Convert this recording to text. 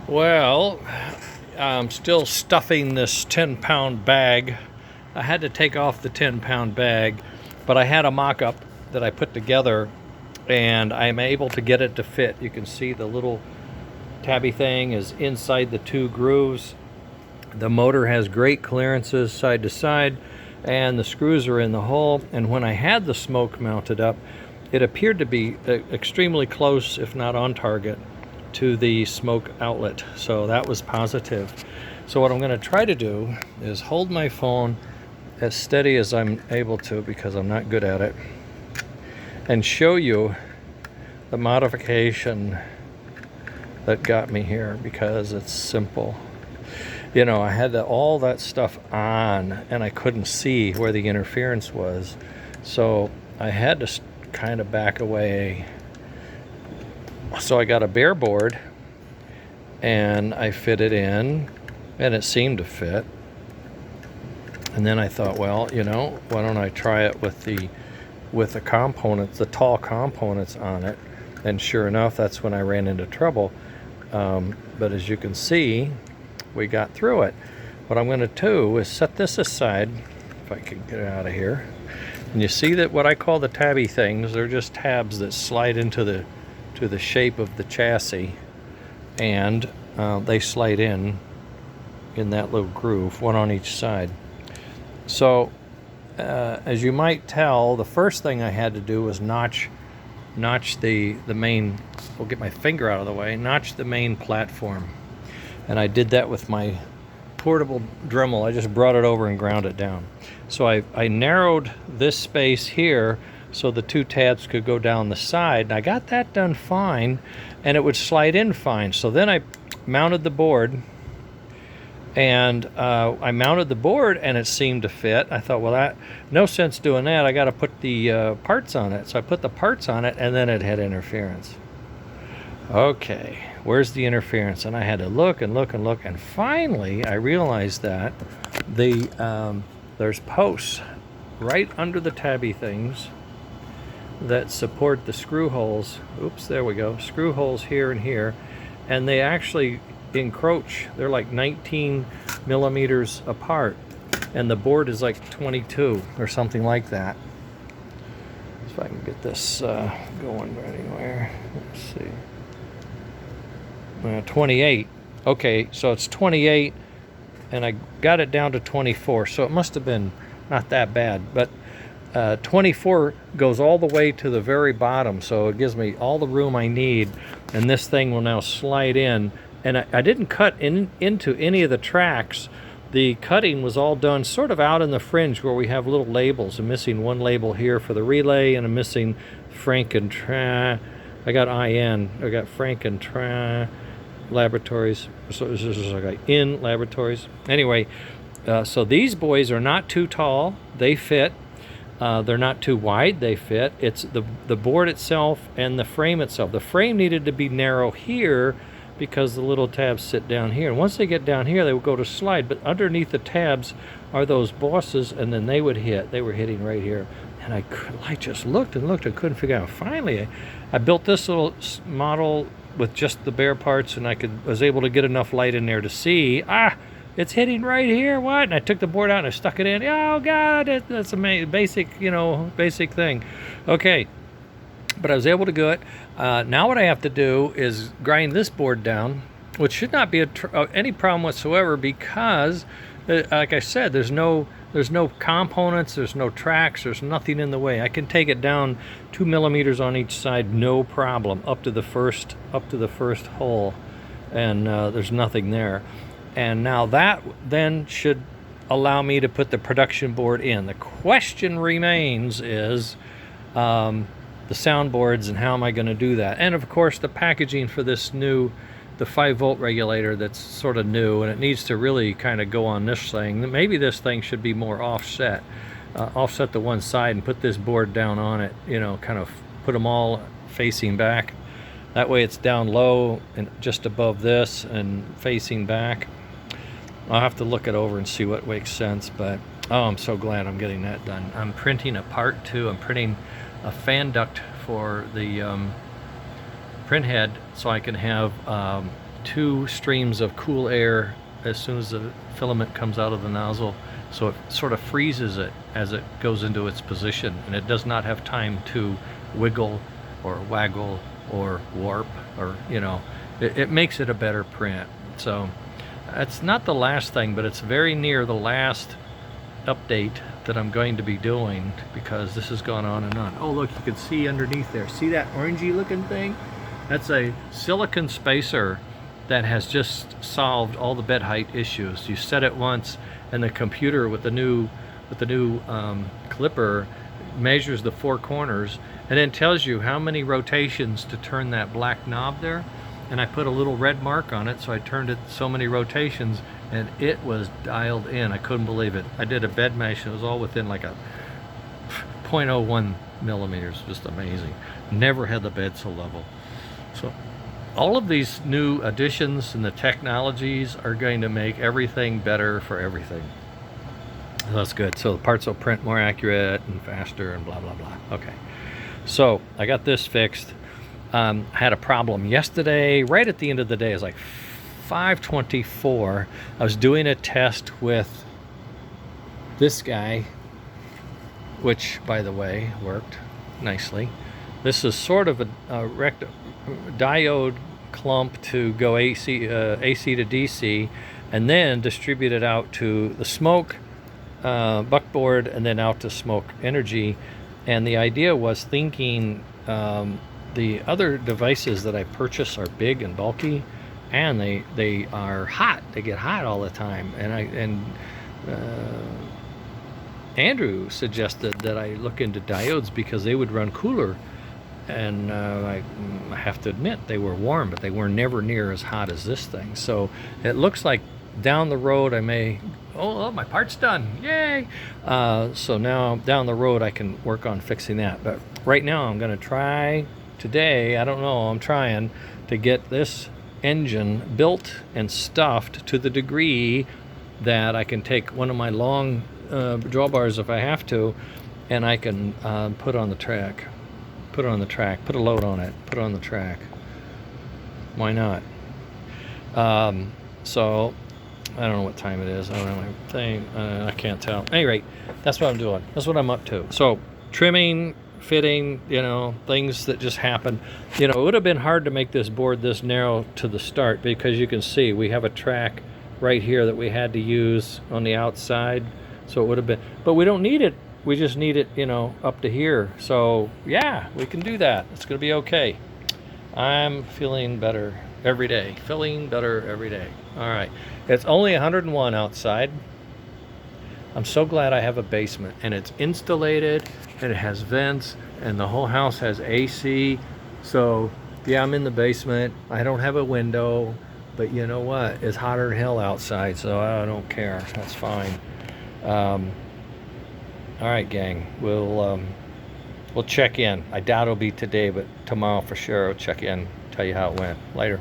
Well, I'm still stuffing this 10-pound bag. I had to take off the 10-pound bag, but I had a mock-up that I put together, and I'm able to get it to fit. You can see the little tabby thing is inside the two grooves. The motor has great clearances side to side, and the screws are in the hole. And when I had the smoke mounted up, it appeared to be extremely close, if not on target, to the smoke outlet. So that was positive. So what I'm going to try to do is hold my phone as steady as I'm able to, because I'm not good at it, and show you the modification that got me here, because it's simple. You know, I had all that stuff on and I couldn't see where the interference was, so I had to kind of back away. So I got a bare board and I fit it in, and it seemed to fit. And then I thought, well, you know, why don't I try it with the components, the tall components on it? And sure enough, that's when I ran into trouble. But as you can see, we got through it. What I'm going to do is set this aside, if I can get it out of here. And you see that what I call the tabby things, they're just tabs that slide into the shape of the chassis, and they slide in that little groove, one on each side. So as you might tell, the first thing I had to do was notch the main, we'll get my finger out of the way, notch the main platform. And I did that with my portable Dremel. I just brought it over and ground it down. So I narrowed this space here so the two tabs could go down the side. And I got that done fine, and it would slide in fine. So then I mounted the board, and and it seemed to fit. I thought, well, no sense doing that. I got to put the parts on it. So I put the parts on it, and then it had interference. Okay, where's the interference? And I had to look and look and look, and finally I realized that there's posts right under the tabby things that support the screw holes. Oops, there we go. Screw holes here and here, and they actually encroach. They're like 19 millimeters apart, and the board is like 22 or something like that. So if I can get this going anywhere. Let's see. 28. Okay, so it's 28, and I got it down to 24, so it must have been not that bad, but 24 goes all the way to the very bottom, so it gives me all the room I need, and this thing will now slide in. And I didn't cut into any of the tracks. The cutting was all done sort of out in the fringe where we have little labels. I'm missing one label here for the relay, and I'm missing Frankentrain. I got Frankentrain Laboratories. So this is like in Laboratories. Anyway, so these boys are not too tall. They fit. They're not too wide. They fit. It's the board itself and the frame itself. The frame needed to be narrow here, because the little tabs sit down here, and once they get down here they will go to slide, but underneath the tabs are those bosses, and then they would hit. They were hitting right here, and I just looked and looked and couldn't figure out. Finally I built this little model with just the bare parts, and I was able to get enough light in there to see, it's hitting right here. What? And I took the board out and I stuck it in. Oh God, that's amazing. Basic thing. Okay, but I was able to do it. Now what I have to do is grind this board down, which should not be any problem whatsoever, because like I said, there's no components, there's no tracks, there's nothing in the way. I can take it down 2 millimeters on each side, no problem, up to the first hole, and there's nothing there. And now that then should allow me to put the production board in. The question remains is the soundboards, and how am I going to do that? And of course the packaging for this the 5-volt regulator that's sort of new, and it needs to really kind of go on this thing. Maybe this thing should be more offset to one side and put this board down on it, you know, kind of put them all facing back. That way it's down low and just above this and facing back. I'll have to look it over and see what makes sense, but oh, I'm so glad I'm getting that done. I'm printing a part too. I'm printing a fan duct for the print head, so I can have 2 streams of cool air as soon as the filament comes out of the nozzle, so it sort of freezes it as it goes into its position, and it does not have time to wiggle or waggle or warp, or it makes it a better print. So it's not the last thing, but it's very near the last update that I'm going to be doing, because this has gone on and on. Oh look, you can see underneath there, see that orangey looking thing? That's a silicon spacer that has just solved all the bed height issues. You set it once, and the computer with the new clipper measures the 4 corners and then tells you how many rotations to turn that black knob there. And I put a little red mark on it, so I turned it so many rotations, and it was dialed in. I couldn't believe it. I did a bed mesh, and it was all within like a 0.01 millimeters. Just amazing. Never had the bed so level. So all of these new additions and the technologies are going to make everything better for everything. So that's good. So the parts will print more accurate and faster and blah, blah, blah. Okay. So I got this fixed. I had a problem yesterday, right at the end of the day. It was like 5:24. I was doing a test with this guy, which, by the way, worked nicely. This is sort of a diode clump to go AC to DC, and then distribute it out to the smoke buckboard, and then out to smoke energy. And the idea was thinking the other devices that I purchase are big and bulky, and they are hot. They get hot all the time. And Andrew suggested that I look into diodes because they would run cooler. And I have to admit, they were warm, but they were never near as hot as this thing. So it looks like down the road I may, oh, my part's done, yay! So now down the road I can work on fixing that. But right now I'm going to try today, I don't know, I'm trying to get this engine built and stuffed to the degree that I can take one of my long drawbars if I have to, and I can put on the track. Put it on the track, put a load on it, put it on the track. Why not? So I don't know what time it is. I don't know my thing. I can't tell. At any rate, that's what I'm doing. That's what I'm up to. So trimming, fitting, things that just happen. It would have been hard to make this board this narrow to the start, because you can see we have a track right here that we had to use on the outside. So it would have been, but we don't need it. We just need it, up to here. So yeah, we can do that. It's going to be okay. I'm feeling better every day. Feeling better every day. All right. It's only 101 outside. I'm so glad I have a basement, and it's insulated, and it has vents, and the whole house has AC. So yeah, I'm in the basement. I don't have a window, but you know what? It's hotter than hell outside, so I don't care. That's fine. All right, gang, we'll check in. I doubt it'll be today, but tomorrow for sure. I'll check in, tell you how it went. Later.